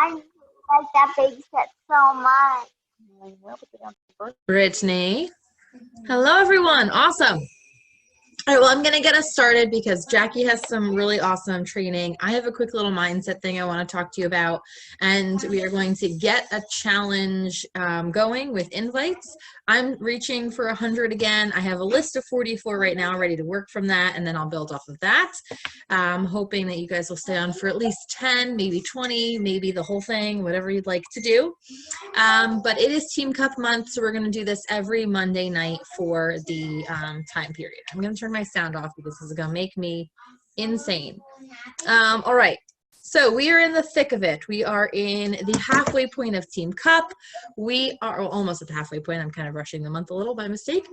I like that big set so much. Brittany. Hello, everyone. Awesome. All right, well, I'm going to get us started because Jackie has some really awesome training. I have a quick little mindset thing I want to talk to you about, and we are going to get a challenge going with invites. I'm reaching for 100 again. I have a list of 44 right now, ready to work from that, and then I'll build off of that. I'm hoping that you guys will stay on for at least 10, maybe 20, maybe the whole thing, whatever you'd like to do. But it is Team Cup month, so we're going to do this every Monday night for the time period. I'm going to turn my sound off because this is going to make me insane. All right. So we are in the thick of it. We are in the halfway point of Team Cup. We are almost at the halfway point. I'm kind of rushing the month a little by mistake.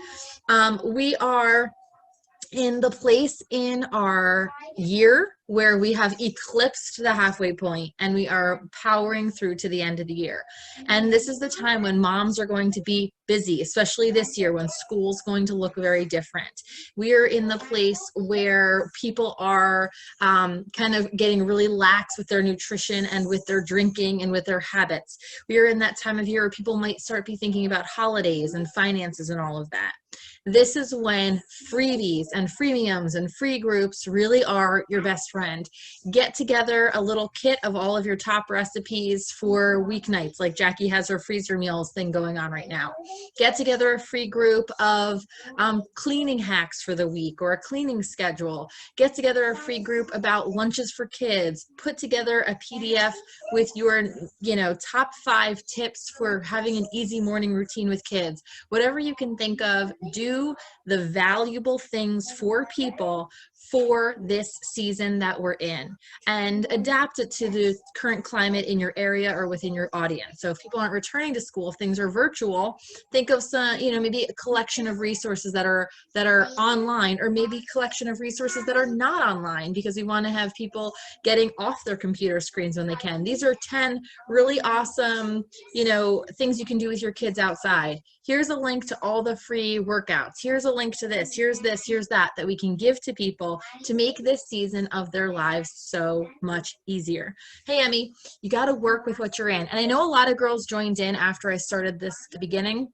We are in the place in our year where we have eclipsed the halfway point and we are powering through to the end of the year. And this is the time when moms are going to be busy, especially this year when school's going to look very different. We are in the place where people are kind of getting really lax with their nutrition and with their drinking and with their habits. We are in that time of year where people might start be thinking about holidays and finances and all of that. This is when freebies and freemiums and free groups really are your best friend. Get together a little kit of all of your top recipes for weeknights, like Jackie has her freezer meals thing going on right now. Get together a free group of cleaning hacks for the week or a cleaning schedule. Get together a free group about lunches for kids. Put together a PDF with your, top 5 tips for having an easy morning routine with kids. Whatever you can think of, do the valuable things for people for this season that we're in and adapt it to the current climate in your area or within your audience. So if people aren't returning to school, if things are virtual, think of some, maybe a collection of resources that are online, or maybe a collection of resources that are not online, because we want to have people getting off their computer screens when they can. These are 10 really awesome, things you can do with your kids outside. Here's a link to all the free workouts. Here's a link to this, here's that we can give to people to make this season of their lives so much easier. Hey, Emmy, you got to work with what you're in. And I know a lot of girls joined in after I started this at the beginning.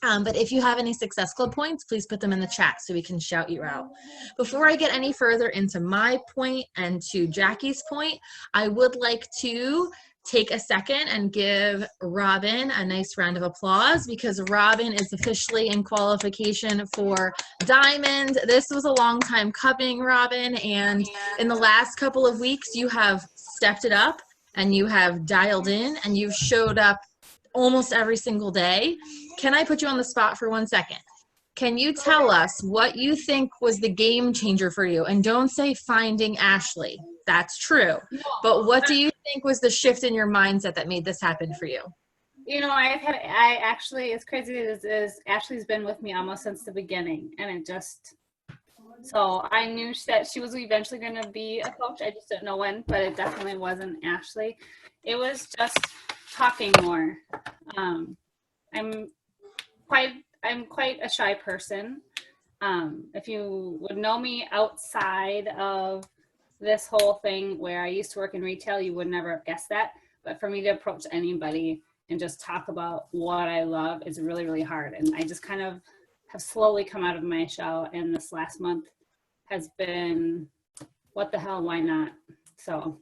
But if you have any Success Club points, please put them in the chat so we can shout you out. Before I get any further into my point and to Jackie's point, I would like to take a second and give Robin a nice round of applause, because Robin is officially in qualification for Diamond. This was a long time coming, Robin, and in the last couple of weeks, you have stepped it up and you have dialed in and you've showed up almost every single day. Can I put you on the spot for 1 second? Can you tell us what you think was the game changer for you? And don't say finding Ashley. That's true. But what do you think was the shift in your mindset that made this happen for you? I actually, as crazy as it is, Ashley's been with me almost since the beginning. And so I knew that she was eventually going to be a coach. I just didn't know when, but it definitely wasn't Ashley. It was just talking more. I'm quite a shy person. If you would know me outside of this whole thing where I used to work in retail, you would never have guessed that. But for me to approach anybody and just talk about what I love is really, really hard. And I just kind of have slowly come out of my shell. And this last month has been, what the hell, why not? So.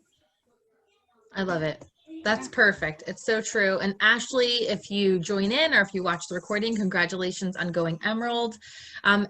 I love it. That's perfect. It's so true. And Ashley, if you join in or if you watch the recording, congratulations on going Emerald.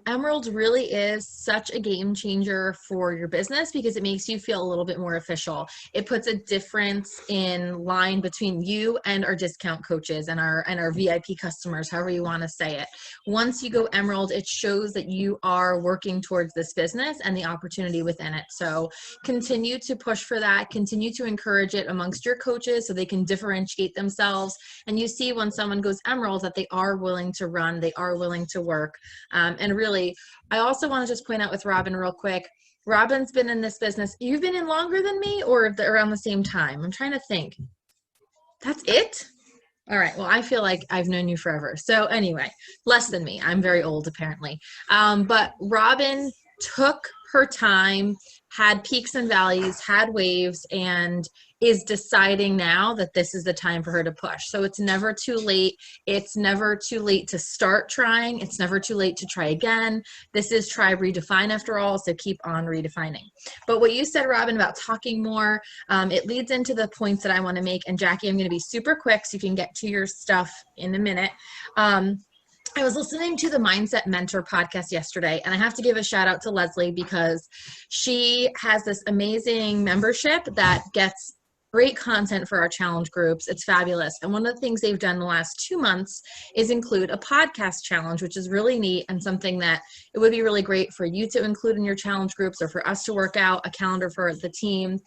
Emerald really is such a game changer for your business because it makes you feel a little bit more official. It puts a difference in line between you and our discount coaches and our VIP customers, however you want to say it. Once you go Emerald, it shows that you are working towards this business and the opportunity within it. So continue to push for that. Continue to encourage it amongst your coaches so they can differentiate themselves. And you see when someone goes Emerald that they are willing to run, they are willing to work. And really, I also want to just point out with Robin real quick, Robin's been in this business. You've been in longer than me or around the same time? I'm trying to think. That's it? All right. Well, I feel like I've known you forever. So anyway, less than me. I'm very old apparently. But Robin took her time, had peaks and valleys, had waves, and is deciding now that this is the time for her to push. So it's never too late. It's never too late to start trying. It's never too late to try again. This is try redefine after all, so keep on redefining. But what you said, Robin, about talking more, it leads into the points that I want to make. And Jackie, I'm going to be super quick so you can get to your stuff in a minute. I was listening to the Mindset Mentor podcast yesterday, and I have to give a shout out to Leslie because she has this amazing membership that gets great content for our challenge groups. It's fabulous. And one of the things they've done in the last 2 months is include a podcast challenge, which is really neat and something that it would be really great for you to include in your challenge groups or for us to work out a calendar for the team.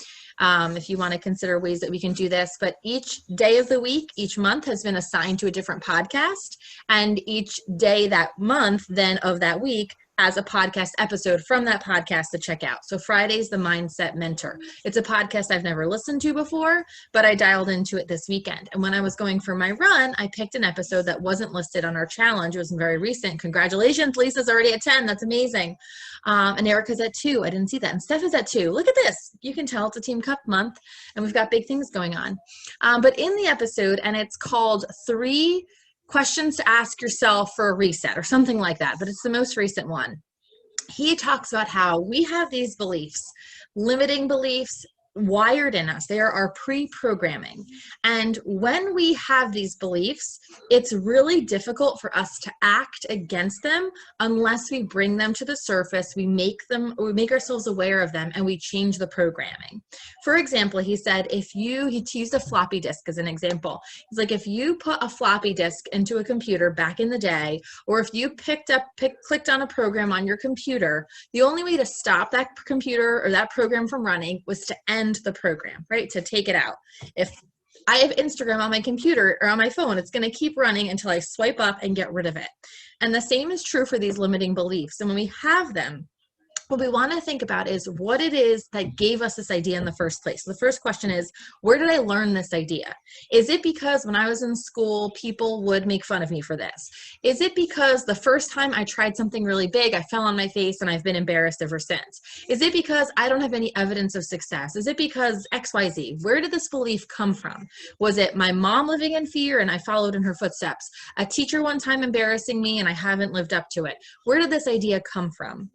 If you want to consider ways that we can do this, but each day of the week, each month has been assigned to a different podcast, and each day that month then of that week has a podcast episode from that podcast to check out. So Friday's the Mindset Mentor. It's a podcast I've never listened to before, but I dialed into it this weekend. And when I was going for my run, I picked an episode that wasn't listed on our challenge. It was very recent. Congratulations, Lisa's already at 10. That's amazing. And Erica's at 2. I didn't see that. And Steph is at 2. Look at this. You can tell it's a Team Cup month, and we've got big things going on. But in the episode, and it's called 3 questions to ask yourself for a reset or something like that, but it's the most recent one. He talks about how we have these beliefs, limiting beliefs, wired in us. They are our pre-programming. And when we have these beliefs, it's really difficult for us to act against them unless we bring them to the surface, we make ourselves aware of them, and we change the programming. For example, he said, he used a floppy disk as an example. He's like, if you put a floppy disk into a computer back in the day, or if you clicked on a program on your computer, the only way to stop that computer or that program from running was to end the program, right? To take it out. If I have Instagram on my computer or on my phone, it's going to keep running until I swipe up and get rid of it. And the same is true for these limiting beliefs. And when we have them, what we want to think about is what it is that gave us this idea in the first place. The first question is, where did I learn this idea? Is it because when I was in school, people would make fun of me for this? Is it because the first time I tried something really big, I fell on my face and I've been embarrassed ever since? Is it because I don't have any evidence of success? Is it because XYZ? Where did this belief come from? Was it my mom living in fear and I followed in her footsteps? A teacher one time embarrassing me and I haven't lived up to it? Where did this idea come from?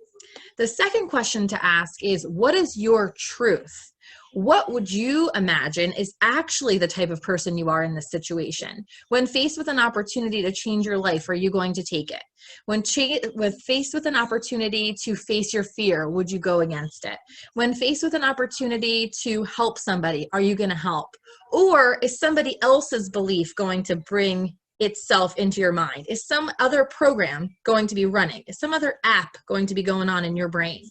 The second question to ask is, what is your truth? What would you imagine is actually the type of person you are in this situation? When faced with an opportunity to change your life, are you going to take it? When faced with an opportunity to face your fear, would you go against it? When faced with an opportunity to help somebody, are you going to help? Or is somebody else's belief going to bring itself into your mind? Is some other program going to be running? Is some other app going to be going on in your brain?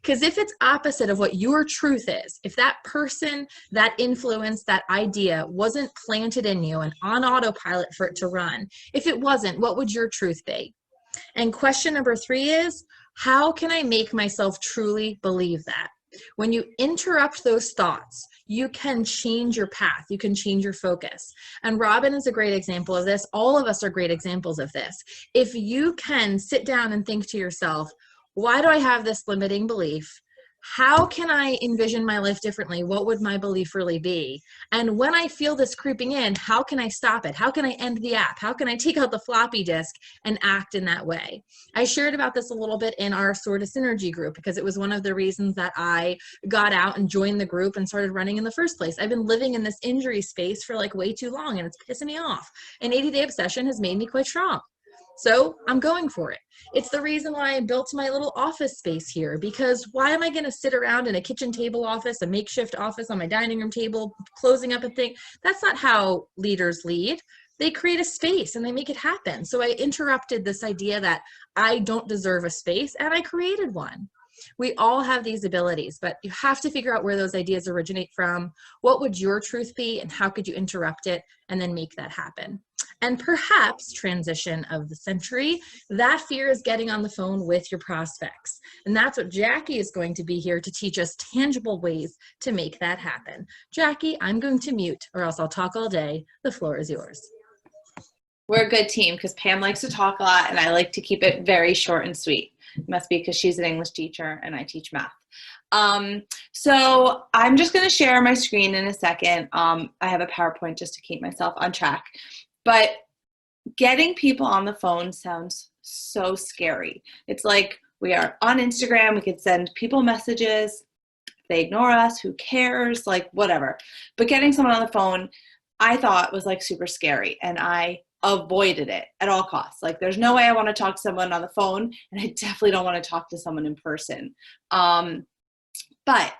Because if it's opposite of what your truth is, if that person, that influence, that idea wasn't planted in you and on autopilot for it to run, if it wasn't, what would your truth be? And question number 3 is, how can I make myself truly believe that? When you interrupt those thoughts, you can change your path. You can change your focus. And Robin is a great example of this. All of us are great examples of this. If you can sit down and think to yourself, why do I have this limiting belief? How can I envision my life differently? What would my belief really be? And when I feel this creeping in, how can I stop it? How can I end the app? How can I take out the floppy disk and act in that way? I shared about this a little bit in our Sort of Synergy group because it was one of the reasons that I got out and joined the group and started running in the first place. I've been living in this injury space for like way too long and it's pissing me off. An 80-day obsession has made me quite strong. So I'm going for it. It's the reason why I built my little office space here, because why am I going to sit around in a kitchen table office, a makeshift office on my dining room table, closing up a thing? That's not how leaders lead. They create a space and they make it happen. So I interrupted this idea that I don't deserve a space and I created one. We all have these abilities, but you have to figure out where those ideas originate from. What would your truth be and how could you interrupt it and then make that happen? And perhaps, transition of the century, that fear is getting on the phone with your prospects. And that's what Jackie is going to be here to teach us tangible ways to make that happen. Jackie, I'm going to mute or else I'll talk all day. The floor is yours. we're a good team because Pam likes to talk a lot and I like to keep it very short and sweet. It must be because she's an English teacher and I teach math. So I'm just going to share my screen in a second. I have a PowerPoint just to keep myself on track. But getting people on the phone sounds so scary. It's like we are on Instagram. We could send people messages. If they ignore us, who cares? Like whatever. But getting someone on the phone, I thought was like super scary. And I avoided it at all costs. Like there's no way I want to talk to someone on the phone. And I definitely don't want to talk to someone in person. But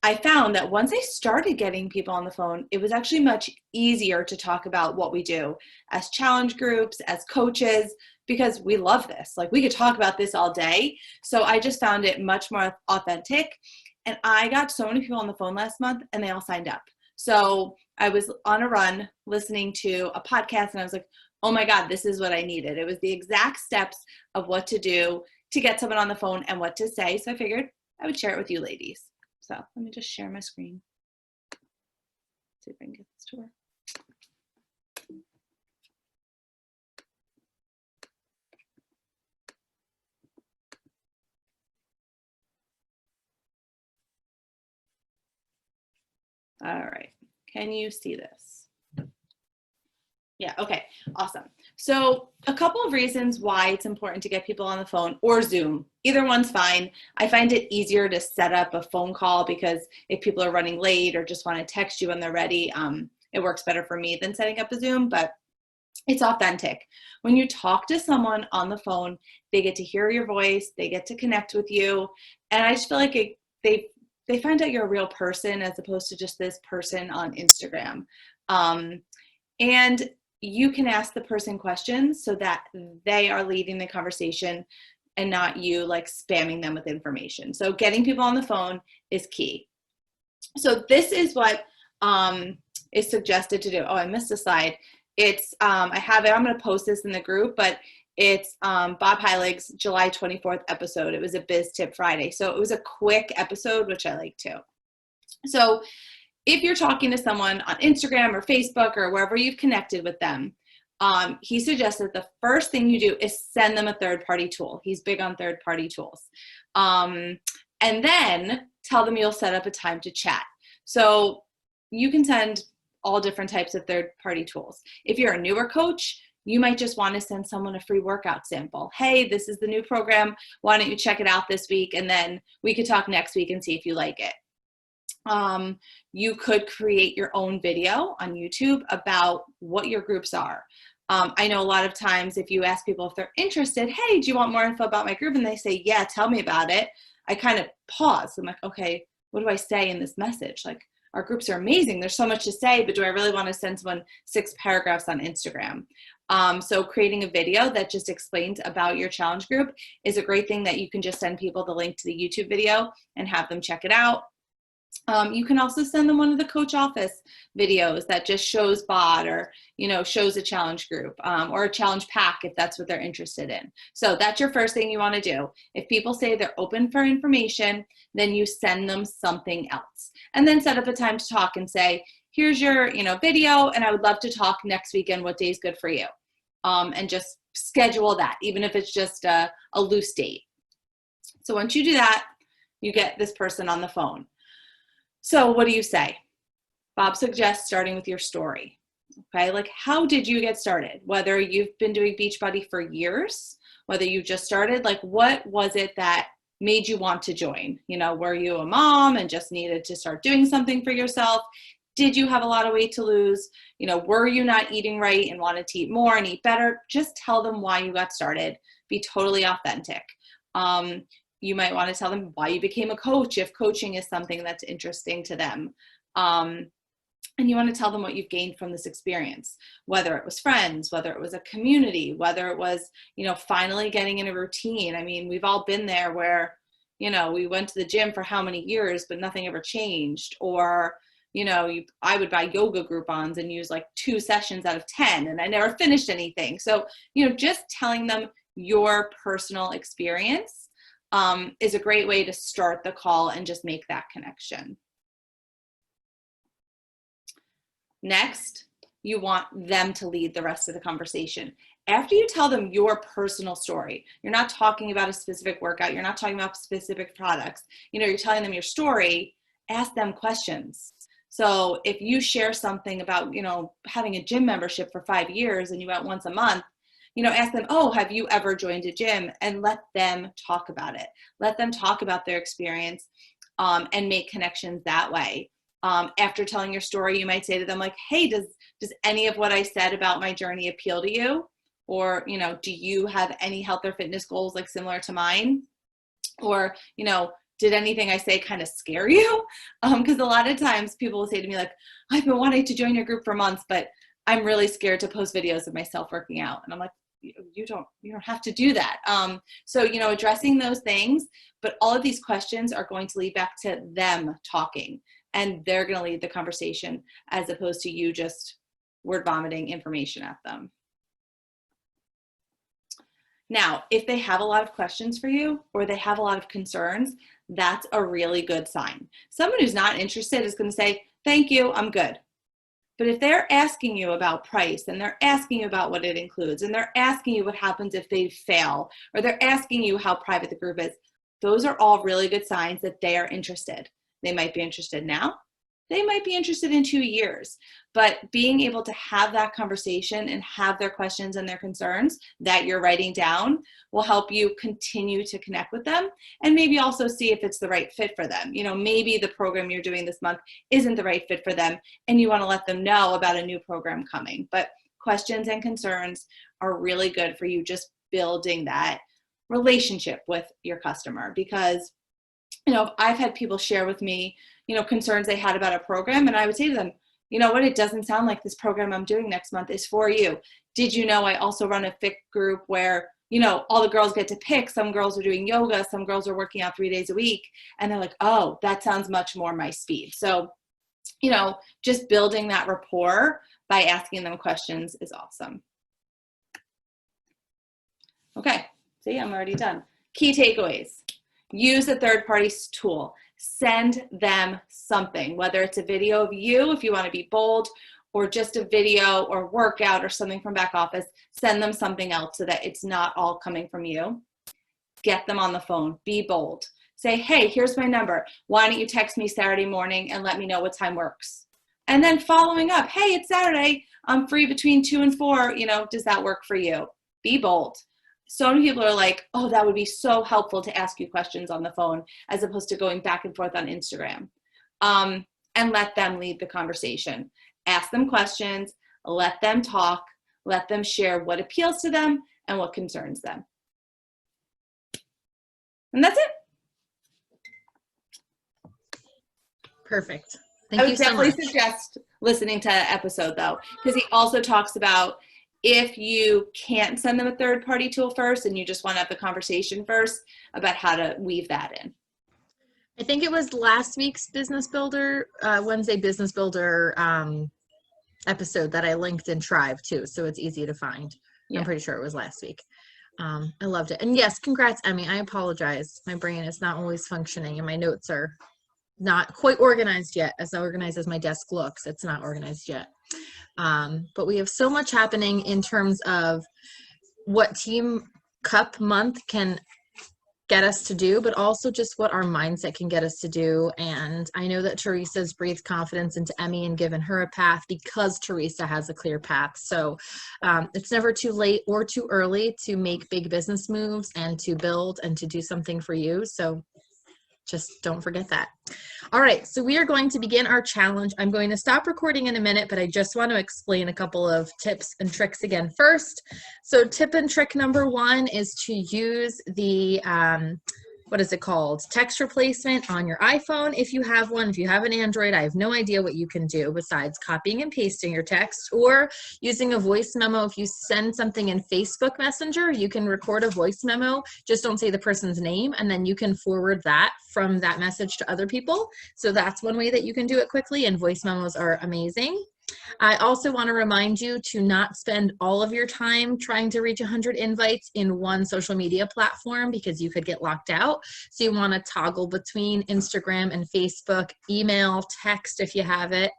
I found that once I started getting people on the phone, it was actually much easier to talk about what we do as challenge groups, as coaches, because we love this. Like we could talk about this all day. So I just found it much more authentic. And I got so many people on the phone last month and they all signed up. So I was on a run listening to a podcast and I was like, oh my God, this is what I needed. It was the exact steps of what to do to get someone on the phone and what to say. So I figured I would share it with you ladies. So let me just share my screen. See if I can get this to work. All right, can you see this? Yeah, okay, awesome. So a couple of reasons why it's important to get people on the phone or Zoom. Either one's fine. I find it easier to set up a phone call because if people are running late or just want to text you when they're ready, it works better for me than setting up a Zoom, but it's authentic. When you talk to someone on the phone, they get to hear your voice, they get to connect with you, and I just feel like they find out you're a real person as opposed to just this person on Instagram. And you can ask the person questions so that they are leading the conversation and not you like spamming them with information. So getting people on the phone is key. So this is what is suggested to do. Oh, I missed a slide. It's, I have it, I'm going to post this in the group, but it's Bob Heilig's July 24th episode. It was a Biz Tip Friday. So it was a quick episode, which I like too. So if you're talking to someone on Instagram or Facebook or wherever you've connected with them, he suggested the first thing you do is send them a third-party tool. He's big on third-party tools. And then tell them you'll set up a time to chat. So you can send all different types of third-party tools. If you're a newer coach, you might just want to send someone a free workout sample. Hey, this is the new program. Why don't you check it out this week? And then we could talk next week and see if you like it. You could create your own video on YouTube about what your groups are. I know a lot of times if you ask people if they're interested, hey, do you want more info about my group? And they say, yeah, tell me about it. I kind of pause. I'm like, okay, what do I say in this message? Like, our groups are amazing. There's so much to say, but do I really want to send someone 6 paragraphs on Instagram? So creating a video that just explains about your challenge group is a great thing that you can just send people the link to the YouTube video and have them check it out. You can also send them one of the coach office videos that just shows BOD or, shows a challenge group or a challenge pack if that's what they're interested in. So that's your first thing you want to do. If people say they're open for information, then you send them something else. And then set up a time to talk and say, here's your, video, and I would love to talk next weekend. What day is good for you? And just schedule that, even if it's just a loose date. So once you do that, you get this person on the phone. So what do you say? Bob suggests starting with your story. Okay, like how did you get started? Whether you've been doing Beachbody for years, whether you just started, like what was it that made you want to join? Were you a mom and just needed to start doing something for yourself? Did you have a lot of weight to lose? Were you not eating right and wanted to eat more and eat better? Just tell them why you got started. Be totally authentic. You might want to tell them why you became a coach if coaching is something that's interesting to them. And you want to tell them what you've gained from this experience, whether it was friends, whether it was a community, whether it was, finally getting in a routine. I mean, we've all been there where, we went to the gym for how many years, but nothing ever changed. Or, I would buy yoga Groupons and use like 2 sessions out of 10 and I never finished anything. So, just telling them your personal experience is a great way to start the call and just make that connection. Next, you want them to lead the rest of the conversation. After you tell them your personal story, you're not talking about a specific workout, you're not talking about specific products, you're telling them your story, ask them questions. So if you share something about, having a gym membership for 5 years and you went once a month, ask them, oh, have you ever joined a gym? And let them talk about it. Let them talk about their experience and make connections that way. After telling your story, you might say to them like, hey, does any of what I said about my journey appeal to you? Or, do you have any health or fitness goals like similar to mine? Or, did anything I say kind of scare you? Because a lot of times people will say to me like, I've been wanting to join your group for months, but I'm really scared to post videos of myself working out. And I'm like, you don't have to do that. So, addressing those things, but all of these questions are going to lead back to them talking, and they're going to lead the conversation as opposed to you just word vomiting information at them. Now, if they have a lot of questions for you or they have a lot of concerns, that's a really good sign. Someone who's not interested is going to say, thank you, I'm good. But if they're asking you about price and they're asking you about what it includes and they're asking you what happens if they fail, or they're asking you how private the group is, those are all really good signs that they are interested. They might be interested now. They might be interested in 2 years, but being able to have that conversation and have their questions and their concerns that you're writing down will help you continue to connect with them, and maybe also see if it's the right fit for them. Maybe the program you're doing this month isn't the right fit for them, and you want to let them know about a new program coming. But questions and concerns are really good for you just building that relationship with your customer, because I've had people share with me concerns they had about a program, and I would say to them, what, it doesn't sound like this program I'm doing next month is for you. Did you know I also run a fit group where, all the girls get to pick? Some girls are doing yoga, some girls are working out 3 days a week. And they're like, oh, that sounds much more my speed. So, just building that rapport by asking them questions is awesome. Okay, see, I'm already done. Key takeaways. Use a third-party tool. Send them something, whether it's a video of you if you want to be bold, or just a video or workout or something from back office. Send them something else so that it's not all coming from you. Get them on the phone. Be bold. Say, hey, here's my number. Why don't you text me Saturday morning and let me know what time works? And then following up, hey, it's Saturday. I'm free between 2 and 4. Does that work for you? Be bold. So many people are like, oh, that would be so helpful to ask you questions on the phone as opposed to going back and forth on Instagram. And let them lead the conversation. Ask them questions, let them talk, let them share what appeals to them and what concerns them. And that's it. Perfect. Thank you so much. I would definitely suggest listening to that episode though, because he also talks about if you can't send them a third-party tool first and you just want to have the conversation first, about how to weave that in. I think it was last week's Business Builder, Wednesday Business Builder episode that I linked in Tribe too, so it's easy to find. Yeah. I'm pretty sure it was last week. I loved it. And yes, congrats, Emmy. I apologize. My brain is not always functioning and my notes are not quite organized yet. As organized as my desk looks, it's not organized yet. But we have so much happening in terms of what Team Cup month can get us to do, but also just what our mindset can get us to do. And I know that Teresa's breathed confidence into Emmy and given her a path because Teresa has a clear path. So it's never too late or too early to make big business moves and to build and to do something for you. So just don't forget that. All right, so we are going to begin our challenge. I'm going to stop recording in a minute, but I just want to explain a couple of tips and tricks again first. So tip and trick number 1 is to use the, what is it called? Text replacement on your iPhone. If you have one, if you have an Android, I have no idea what you can do besides copying and pasting your text or using a voice memo. If you send something in Facebook Messenger, you can record a voice memo. Just don't say the person's name, and then you can forward that from that message to other people. So that's one way that you can do it quickly, and voice memos are amazing. I also want to remind you to not spend all of your time trying to reach 100 invites in one social media platform because you could get locked out. So you want to toggle between Instagram and Facebook, email, text if you have it.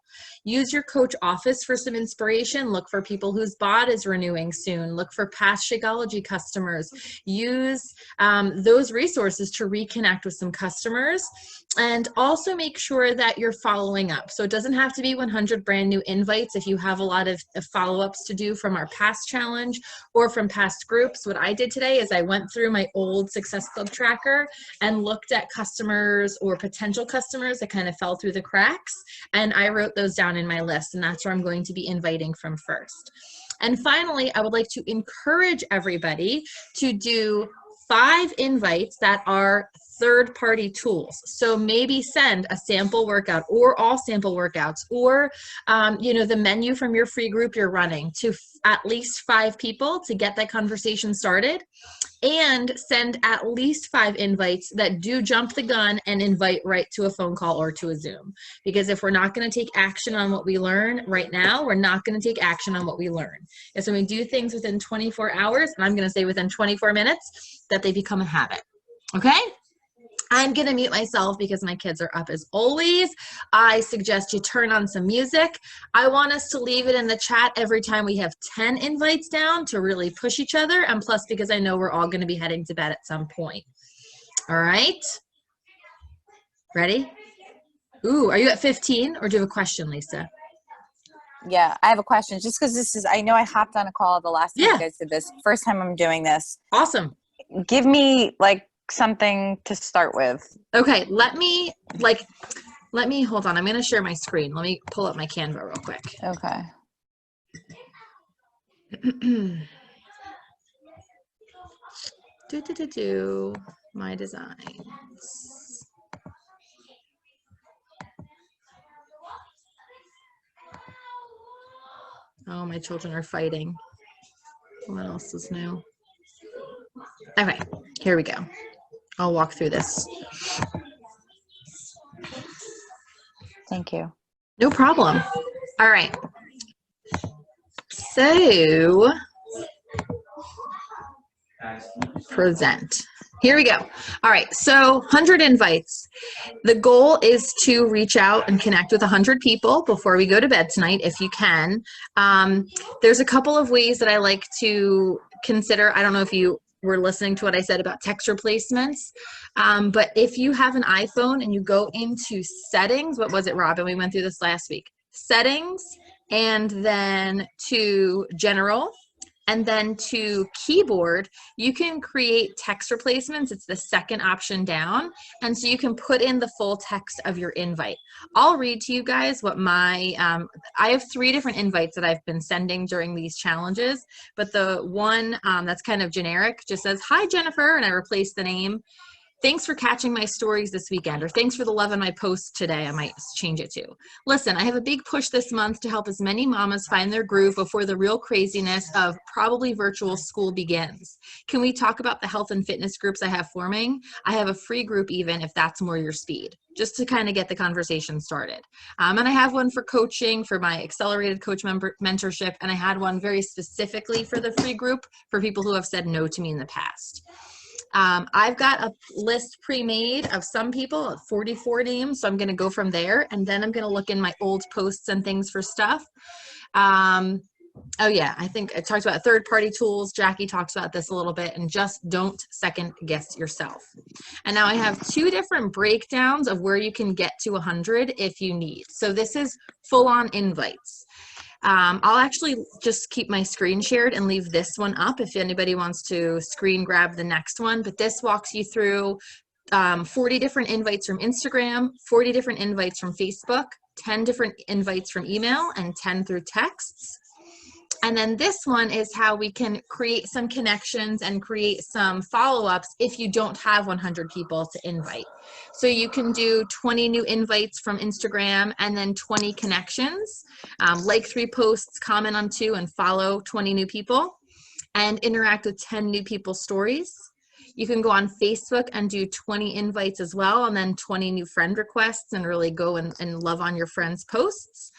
Use your coach office for some inspiration. Look for people whose bot is renewing soon. Look for past Shakeology customers. Use those resources to reconnect with some customers. And also make sure that you're following up. So it doesn't have to be 100 brand new invites if you have a lot of follow-ups to do from our past challenge or from past groups. What I did today is I went through my old Success Club tracker and looked at customers or potential customers that kind of fell through the cracks. And I wrote those down in my list, and that's where I'm going to be inviting from first. And finally, I would like to encourage everybody to do 5 invites that are third-party tools. So maybe send a sample workout or all sample workouts or the menu from your free group you're running to at least 5 people to get that conversation started, and send at least 5 invites that do jump the gun and invite right to a phone call or to a Zoom. Because if we're not going to take action on what we learn right now, we're not going to take action on what we learn. And so we do things within 24 hours, and I'm going to say within 24 minutes, that they become a habit. Okay? I'm going to mute myself because my kids are up as always. I suggest you turn on some music. I want us to leave it in the chat every time we have 10 invites down to really push each other, and plus because I know we're all going to be heading to bed at some point. All right? Ready? Ooh, are you at 15 or do you have a question, Lisa? Yeah, I have a question. Just because I know I hopped on a call the last time you guys did this. First time I'm doing this. Awesome. Give me something to start with. Okay, let me hold on. I'm going to share my screen. Let me pull up my Canva real quick. Okay. My designs. Oh, my children are fighting. What else is new? Okay, here we go. I'll walk through this. Thank you. No problem. All right. So, present. Here we go. All right, so 100 invites. The goal is to reach out and connect with 100 people before we go to bed tonight, if you can. There's a couple of ways that I like to consider. I don't know if you were listening to what I said about text replacements, but if you have an iPhone and you go into settings, what was it, Robin? We went through this last week. Settings, and then to general, and then to keyboard, you can create text replacements. It's the second option down. And so you can put in the full text of your invite. I'll read to you guys what I have 3 different invites that I've been sending during these challenges, but the one that's kind of generic just says, "Hi, Jennifer," and I replace the name. "Thanks for catching my stories this weekend," or "Thanks for the love on my posts today." I might change it to, "Listen, I have a big push this month to help as many mamas find their groove before the real craziness of probably virtual school begins. Can we talk about the health and fitness groups I have forming? I have a free group even if that's more your speed," just to kind of get the conversation started. And I have one for coaching, for my accelerated coach mentorship, and I had one very specifically for the free group for people who have said no to me in the past. I've got a list pre-made of some people, 44 names, so I'm going to go from there, and then I'm going to look in my old posts and things for stuff. Oh yeah, I think I talked about third-party tools. Jackie talks about this a little bit, and just don't second guess yourself. And now I have 2 different breakdowns of where you can get to 100 if you need. So this is full-on invites. I'll actually just keep my screen shared and leave this one up if anybody wants to screen grab the next one. But this walks you through 40 different invites from Instagram, 40 different invites from Facebook, 10 different invites from email, and 10 through texts. And then this one is how we can create some connections and create some follow-ups if you don't have 100 people to invite. So you can do 20 new invites from Instagram and then 20 connections, like 3 posts, comment on 2, and follow 20 new people, and interact with 10 new people's stories. You can go on Facebook and do 20 invites as well, and then 20 new friend requests, and really go and love on your friends' posts.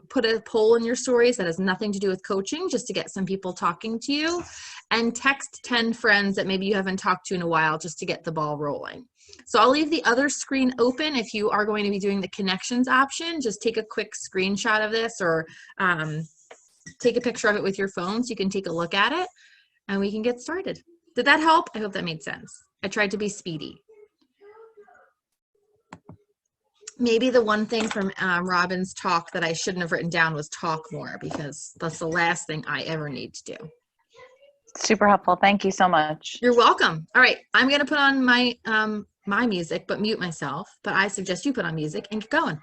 Put a poll in your stories that has nothing to do with coaching, just to get some people talking to you, and text 10 friends that maybe you haven't talked to in a while, just to get the ball rolling. So I'll leave the other screen open. If you are going to be doing the connections option, just take a quick screenshot of this, or take a picture of it with your phone so you can take a look at it, and we can get started. Did that help? I hope that made sense. I tried to be speedy. Maybe the one thing from Robin's talk that I shouldn't have written down was talk more, because that's the last thing I ever need to do. Super helpful. Thank you so much. You're welcome. All right, I'm going to put on my my music, but mute myself. But I suggest you put on music and get going.